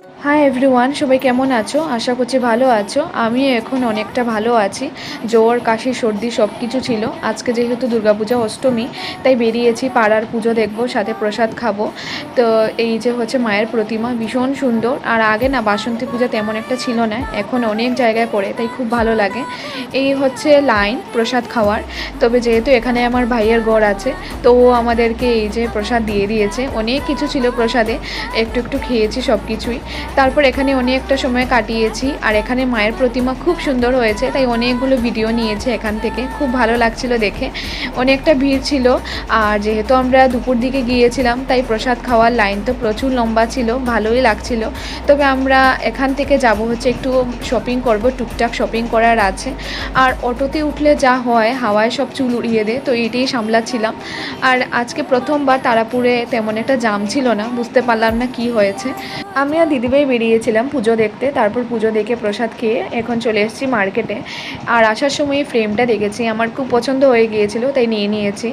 Hi everyone, সবাই কেমন আছো? আশা করছি ভালো আছো। আমিও এখন অনেকটা ভালো আছি। জ্বর, কাশি, সর্দি সব কিছু ছিল। আজকে যেহেতু দুর্গাপূজা অষ্টমী, তাই বেরিয়েছি পাড়ার পুজো দেখবো, সাথে প্রসাদ খাবো। তো এই যে হচ্ছে মায়ের প্রতিমা, ভীষণ সুন্দর। আর আগে না বাসন্তী পূজা তেমন একটা ছিল না, এখন অনেক জায়গায় পড়ে, তাই খুব ভালো লাগে। এই হচ্ছে লাইন প্রসাদ খাওয়ার। তবে যেহেতু এখানে আমার ভাইয়ের ঘর আছে, তো ও আমাদেরকে এই যে প্রসাদ দিয়ে দিয়েছে। অনেক কিছু ছিল প্রসাদে, একটু একটু খেয়েছি সব কিছুই। তারপর এখানে অনেকটা সময় কাটিয়েছি। আর এখানে মায়ের প্রতিমা খুব সুন্দর হয়েছে, তাই অনেকগুলো ভিডিও নিয়েছে এখান থেকে। খুব ভালো লাগছিল দেখে, অনেকটা ভিড় ছিল। আর যেহেতু আমরা দুপুর দিকে গিয়েছিলাম, তাই প্রসাদ খাওয়ার লাইন তো প্রচুর লম্বা ছিল, ভালোই লাগছিল। তবে আমরা এখান থেকে যাব হচ্ছে একটু শপিং করব, টুকটাক শপিং করার আছে। আর অটোতে উঠলে যা হয়, হাওয়ায় সব চুল উড়িয়ে দেয়, তো এটাই সামলাচ্ছিলাম। আর আজকে প্রথমবার তারাপুরে তেমন একটা জাম ছিল না, বুঝতে পারলাম না কি হয়েছে। আমি আর দিদিভাই বেরিয়েছিলাম পুজো দেখতে, তারপর পুজো দেখে প্রসাদ খেয়ে এখন চলে এসেছি মার্কেটে। আর আসার সময় এই ফ্রেমটা দেখেছি, আমার খুব পছন্দ হয়ে গিয়েছিল, তাই নিয়ে নিয়েছি।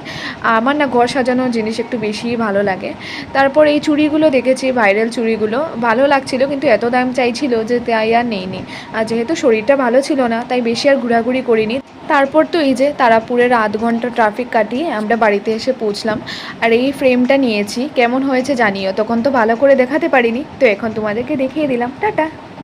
আমার না ঘর সাজানোর জিনিস একটু বেশিই ভালো লাগে। তারপর এই চুড়িগুলো দেখেছি, ভাইরাল চুড়িগুলো ভালো লাগছিল, কিন্তু এত দাম চাইছিল যে তাই আর নেইনি। আর যেহেতু শরীরটা ভালো ছিল না, তাই বেশি আর ঘোরাঘুরি করিনি। তারপর তো এই যে তারাপুরের আধ ঘন্টা ট্রাফিক কাটিয়ে আমরা বাড়িতে এসে পৌঁছলাম। আর এই ফ্রেমটা নিয়েছি, কেমন হয়েছে জানিও। তখন তো ভালো করে দেখাতে পারিনি, তো এখন তোমাদেরকে দেখিয়ে দিলাম। টাটা।